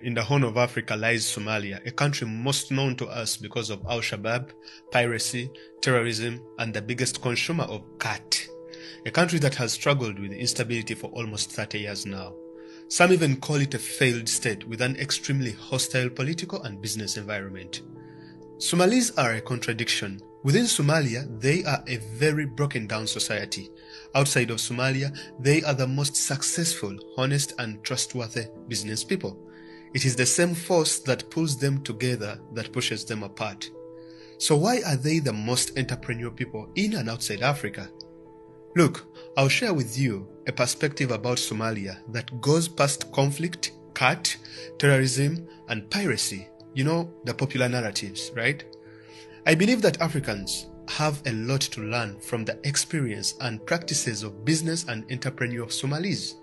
in the Horn of Africa lies Somalia, a country most known to us because of Al-Shabaab, piracy, terrorism, and the biggest consumer of cat. A country that has struggled with instability for almost 30 years now. Some even call it a failed state with an extremely hostile political and business environment. Somalis are a contradiction. Within Somalia, they are a very broken down society. Outside of Somalia, they are the most successful, honest, and trustworthy business people. It is the same force that pulls them together that pushes them apart. So why are they the most entrepreneurial people in and outside Africa? Look, I'll share with you a perspective about Somalia that goes past conflict, cat, terrorism, and piracy. You know, the popular narratives, right? I believe that Africans have a lot to learn from the experience and practices of business and entrepreneurial Somalis.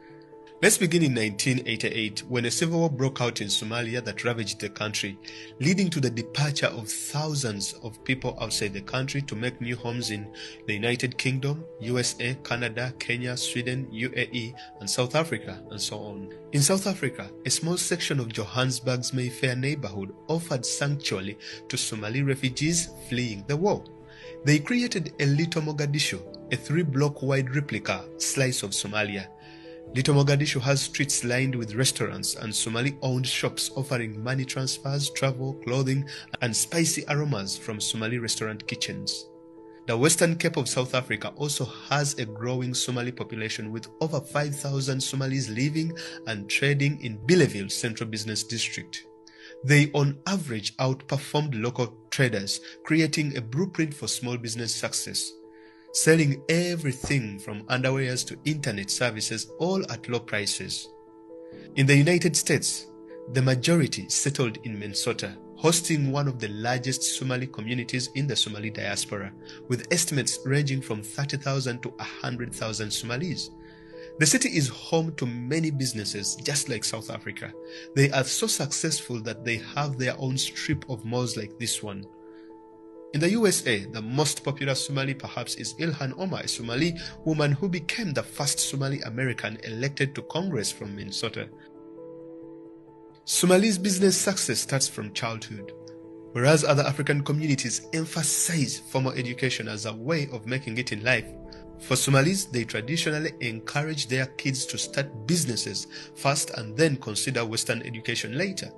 Let's begin in 1988 when a civil war broke out in Somalia that ravaged the country, leading to the departure of thousands of people outside the country to make new homes in the United Kingdom, USA, Canada, Kenya, Sweden, UAE, and South Africa, and so on. In South Africa, a small section of Johannesburg's Mayfair neighborhood offered sanctuary to Somali refugees fleeing the war. They created a Little Mogadishu, a 3-block wide replica slice of Somalia. Little Mogadishu has streets lined with restaurants and Somali-owned shops offering money transfers, travel, clothing, and spicy aromas from Somali restaurant kitchens. The Western Cape of South Africa also has a growing Somali population with over 5,000 Somalis living and trading in Belleville Central Business District. They on average outperformed local traders, creating a blueprint for small business success. Selling everything from underwears to internet services, all at low prices. In the United States, the majority settled in Minnesota, hosting one of the largest Somali communities in the Somali diaspora, with estimates ranging from 30,000 to 100,000 Somalis. The city is home to many businesses, just like South Africa. They are so successful that they have their own strip of malls like this one. In the USA, the most popular Somali perhaps is Ilhan Omar, a Somali woman who became the first Somali American elected to Congress from Minnesota. Somali's business success starts from childhood, whereas other African communities emphasize formal education as a way of making it in life. For Somalis, they traditionally encourage their kids to start businesses first and then consider Western education later.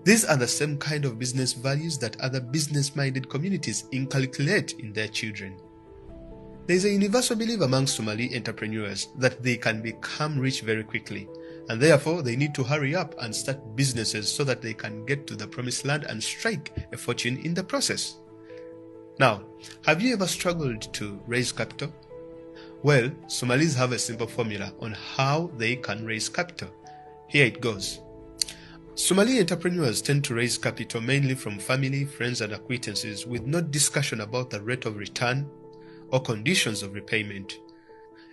These are the same kind of business values that other business-minded communities inculcate in their children. There is a universal belief among Somali entrepreneurs that they can become rich very quickly, and therefore they need to hurry up and start businesses so that they can get to the promised land and strike a fortune in the process. Now, have you ever struggled to raise capital? Well, Somalis have a simple formula on how they can raise capital. Here it goes. Somali entrepreneurs tend to raise capital mainly from family, friends, and acquaintances with no discussion about the rate of return or conditions of repayment.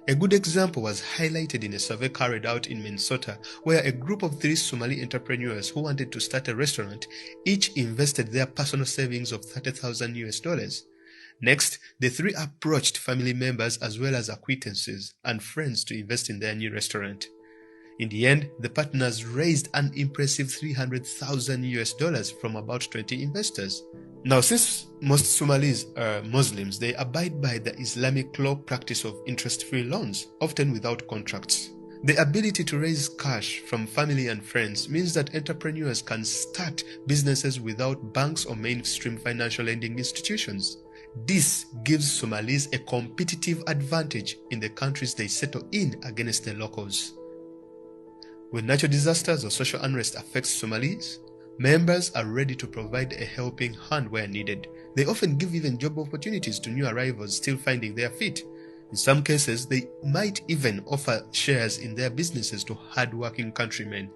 A good example was highlighted in a survey carried out in Minnesota, where a group of 3 Somali entrepreneurs who wanted to start a restaurant each invested their personal savings of $30,000. Next, the 3 approached family members as well as acquaintances and friends to invest in their new restaurant. In the end, the partners raised an impressive $300,000 from about 20 investors. Now, since most Somalis are Muslims, they abide by the Islamic law practice of interest-free loans, often without contracts. The ability to raise cash from family and friends means that entrepreneurs can start businesses without banks or mainstream financial lending institutions. This gives Somalis a competitive advantage in the countries they settle in against the locals. When natural disasters or social unrest affects Somalis, members are ready to provide a helping hand where needed. They often give even job opportunities to new arrivals still finding their feet. In some cases, they might even offer shares in their businesses to hard-working countrymen.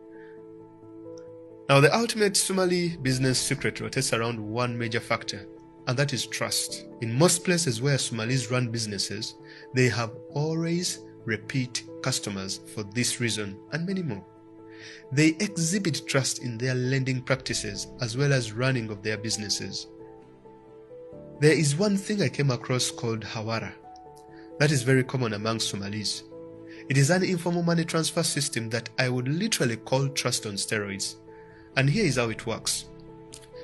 Now, the ultimate Somali business secret rotates around one major factor, and that is trust. In most places where Somalis run businesses, they have always repeat customers for this reason and many more. They exhibit trust in their lending practices as well as running of their businesses. There is one thing I came across called Hawara. That is very common among Somalis. It is an informal money transfer system that I would literally call trust on steroids. And here is how it works.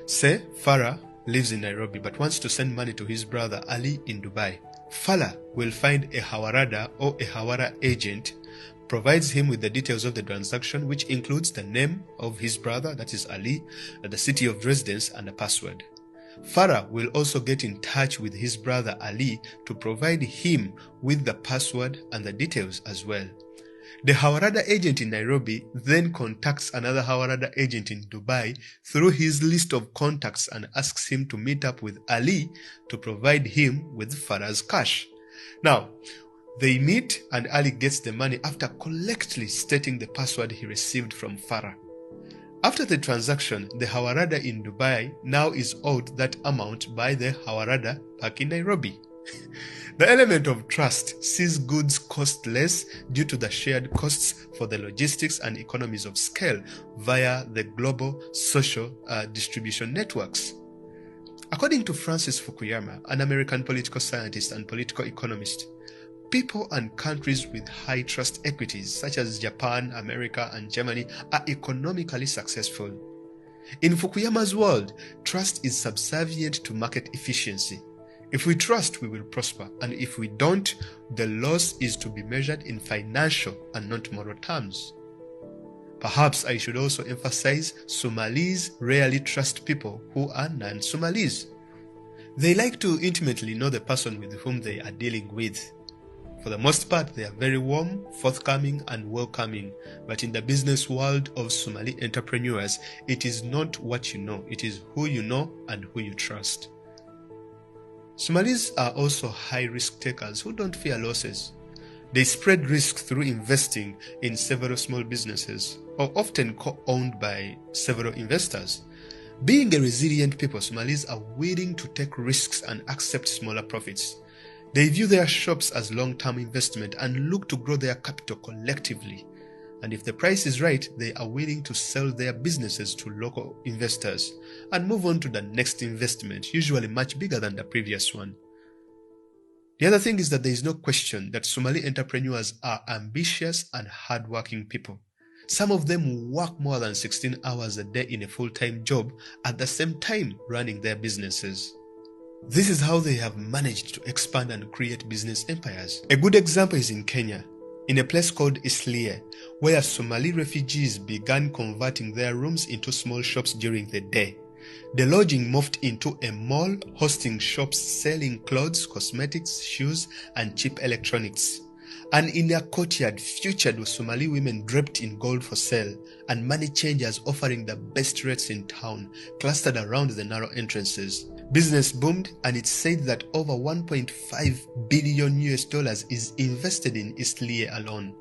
Say Farah lives in Nairobi but wants to send money to his brother Ali in Dubai. Farah will find a Hawarada or a Hawara agent, provides him with the details of the transaction, which includes the name of his brother, that is Ali, the city of residence, and a password. Farah will also get in touch with his brother Ali to provide him with the password and the details as well. The Hawarada agent in Nairobi then contacts another Hawarada agent in Dubai through his list of contacts and asks him to meet up with Ali to provide him with Farah's cash. Now, they meet and Ali gets the money after correctly stating the password he received from Farah. After the transaction, the Hawarada in Dubai now is owed that amount by the Hawarada back in Nairobi. The element of trust sees goods cost less due to the shared costs for the logistics and economies of scale via the global social distribution networks. According to Francis Fukuyama, an American political scientist and political economist, people and countries with high trust equities such as Japan, America, and Germany are economically successful. In Fukuyama's world, trust is subservient to market efficiency. If we trust, we will prosper, and if we don't, the loss is to be measured in financial and not moral terms. Perhaps I should also emphasize Somalis rarely trust people who are non-Somalis. They like to intimately know the person with whom they are dealing with. For the most part, they are very warm, forthcoming, and welcoming. But in the business world of Somali entrepreneurs, it is not what you know, it is who you know and who you trust. Somalis are also high-risk takers who don't fear losses. They spread risk through investing in several small businesses, or often co-owned by several investors. Being a resilient people, Somalis are willing to take risks and accept smaller profits. They view their shops as long-term investment and look to grow their capital collectively. And if the price is right, they are willing to sell their businesses to local investors and move on to the next investment, usually much bigger than the previous one. The other thing is that there is no question that Somali entrepreneurs are ambitious and hardworking people. Some of them work more than 16 hours a day in a full-time job at the same time running their businesses. This is how they have managed to expand and create business empires. A good example is in Kenya, in a place called Isliye, where Somali refugees began converting their rooms into small shops during the day. The lodging moved into a mall hosting shops selling clothes, cosmetics, shoes, and cheap electronics. And in a courtyard featured with Somali women draped in gold for sale, and money changers offering the best rates in town, clustered around the narrow entrances. Business boomed, and it's said that over $1.5 billion is invested in Isliye alone.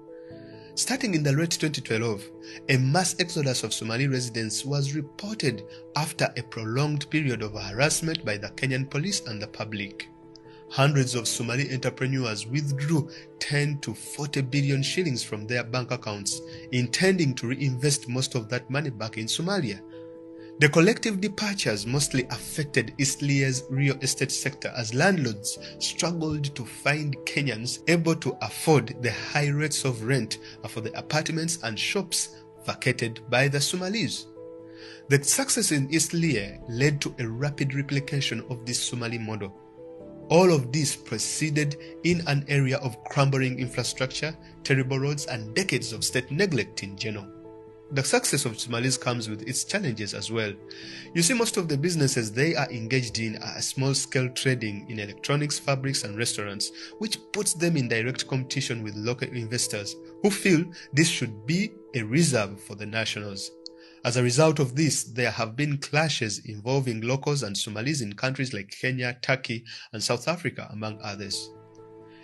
Starting in the late 2012, a mass exodus of Somali residents was reported after a prolonged period of harassment by the Kenyan police and the public. Hundreds of Somali entrepreneurs withdrew 10 to 40 billion shillings from their bank accounts, intending to reinvest most of that money back in Somalia. The collective departures mostly affected Isliye's real estate sector as landlords struggled to find Kenyans able to afford the high rates of rent for the apartments and shops vacated by the Somalis. The success in Isliye led to a rapid replication of this Somali model. All of this proceeded in an area of crumbling infrastructure, terrible roads, and decades of state neglect in general. The success of Somalis comes with its challenges as well. You see, most of the businesses they are engaged in are small-scale trading in electronics, fabrics, and restaurants, which puts them in direct competition with local investors who feel this should be a reserve for the nationals. As a result of this, there have been clashes involving locals and Somalis in countries like Kenya, Turkey, and South Africa, among others.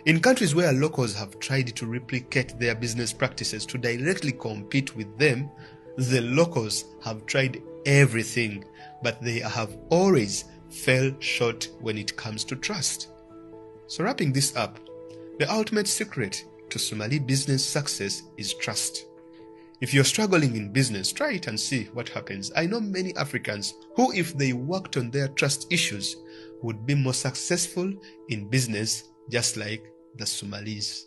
In countries where locals have tried to replicate their business practices to directly compete with them, the locals have tried everything, but they have always fell short when it comes to trust. So wrapping this up, the ultimate secret to Somali business success is trust. If you're struggling in business, try it and see what happens. I know many Africans who, if they worked on their trust issues, would be more successful in business, just like the Somalis.